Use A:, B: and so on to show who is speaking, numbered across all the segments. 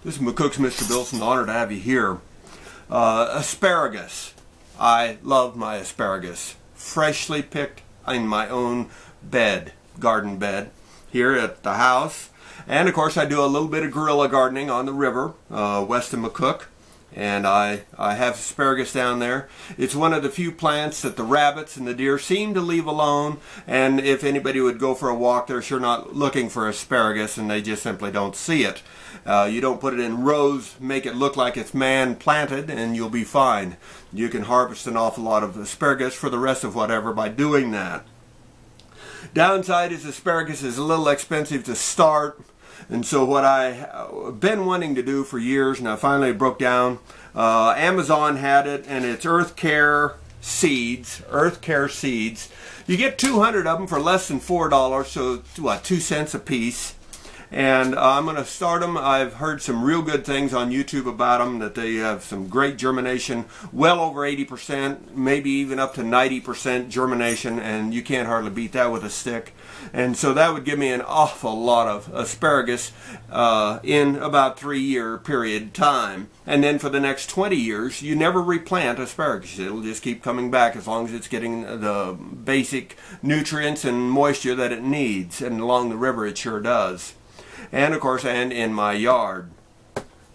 A: This is McCook's Mr. Bilson. Honored to have you here. Asparagus. I love my asparagus. Freshly picked in my own bed, garden bed, here at the house. And of course I do a little bit of guerrilla gardening on the river, west of McCook. And I have asparagus down there. It's one of the few plants that the rabbits and the deer seem to leave alone. And if anybody would go for a walk, they're sure not looking for asparagus, and they just simply don't see it. You don't put it in rows, make it look like it's man-planted, and you'll be fine. You can harvest an awful lot of asparagus for the rest of whatever by doing that. Downside is asparagus is a little expensive to start. And so what I've been wanting to do for years, and I finally broke down, Amazon had it, and it's Earthcare seeds. Earthcare seeds. You get 200 of them for less than $4, so what, 2 cents a piece. And I'm going to start them. I've heard some real good things on YouTube about them, that they have some great germination, well over 80%, maybe even up to 90% germination, and you can't hardly beat that with a stick. And so that would give me an awful lot of asparagus in about 3-year period time. And then for the next 20 years, you never replant asparagus. It'll just keep coming back as long as it's getting the basic nutrients and moisture that it needs. And along the river it sure does. And of course, and in my yard.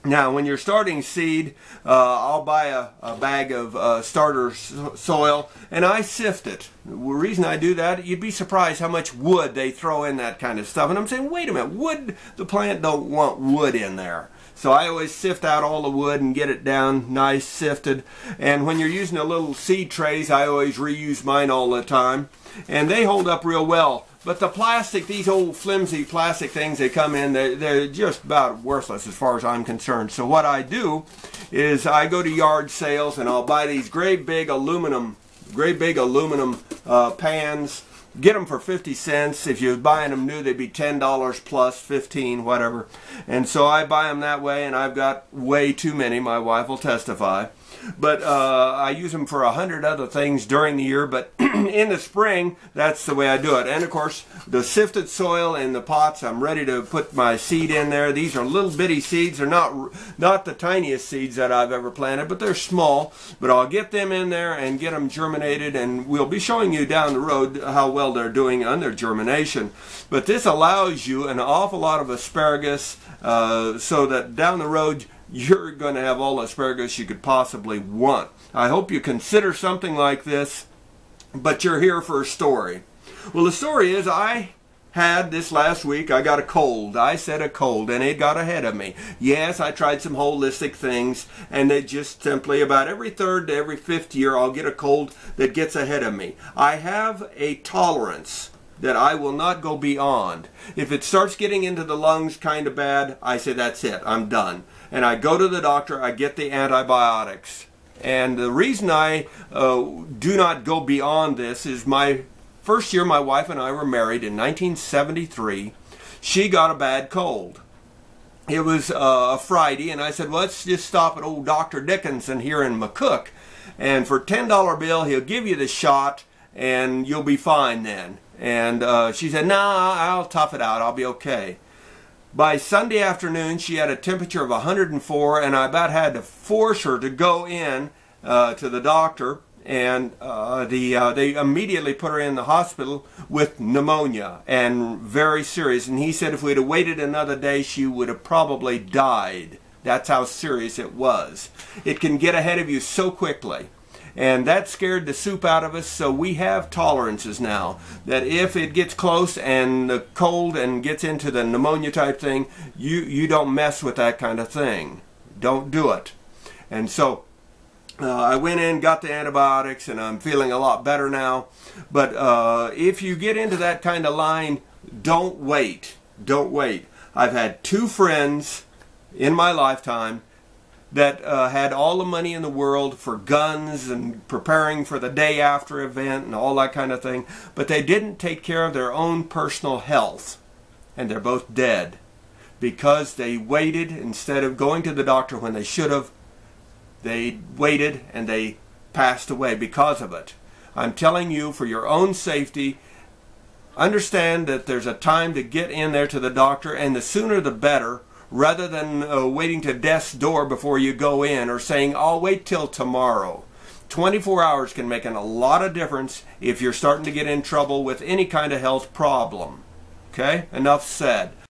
A: Now, when you're starting seed, I'll buy a bag of starter soil, and I sift it. The reason I do that, you'd be surprised how much wood they throw in that kind of stuff. And I'm saying, wait a minute, wood, the plant don't want wood in there. So I always sift out all the wood and get it down nice sifted. And when you're using the little seed trays, I always reuse mine all the time. And they hold up real well. But the plastic, these old flimsy plastic things they come in, they're just about worthless as far as I'm concerned. So what I do is I go to yard sales and I'll buy these great big aluminum pans. Get them for 50 cents. If you're buying them new, they'd be $10 plus, 15, whatever. And so I buy them that way, and I've got way too many. My wife will testify. But I use them for 100 other things during the year, but in the spring, that's the way I do it. And of course, the sifted soil in the pots, I'm ready to put my seed in there. These are little bitty seeds. They're not the tiniest seeds that I've ever planted, but they're small. But I'll get them in there and get them germinated, and we'll be showing you down the road how well they're doing on their germination. But this allows you an awful lot of asparagus so that down the road, you're going to have all the asparagus you could possibly want. I hope you consider something like this, but you're here for a story. Well, the story is I had this last week, I got a cold. I said a cold, and it got ahead of me. Yes, I tried some holistic things, and they just simply about every 3rd to every 5th year, I'll get a cold that gets ahead of me. I have a tolerance that I will not go beyond. If it starts getting into the lungs kind of bad, I say that's it, I'm done. And I go to the doctor, I get the antibiotics. And the reason I do not go beyond this is my first year my wife and I were married in 1973. She got a bad cold. It was a Friday, and I said, well, let's just stop at old Dr. Dickinson here in McCook. And for a $10 bill, he'll give you the shot, and you'll be fine then. And she said, nah, I'll tough it out, I'll be okay. By Sunday afternoon, she had a temperature of 104, and I about had to force her to go in to the doctor, and they immediately put her in the hospital with pneumonia, and very serious. And he said if we'd have waited another day, she would have probably died. That's how serious it was. It can get ahead of you so quickly. And that scared the soup out of us, so we have tolerances now. That if it gets close and the cold and gets into the pneumonia type thing, you don't mess with that kind of thing. Don't do it. And so I went in, got the antibiotics, and I'm feeling a lot better now. But if you get into that kind of line, don't wait. Don't wait. I've had 2 friends in my lifetime that had all the money in the world for guns and preparing for the day after event and all that kind of thing, but they didn't take care of their own personal health, and they're both dead because they waited instead of going to the doctor when they should have. They waited and they passed away because of it. I'm telling you, for your own safety, understand that there's a time to get in there to the doctor, and the sooner the better, rather than waiting to death's door before you go in or saying, I'll wait till tomorrow. 24 hours can make a lot of difference if you're starting to get in trouble with any kind of health problem. Okay? Enough said.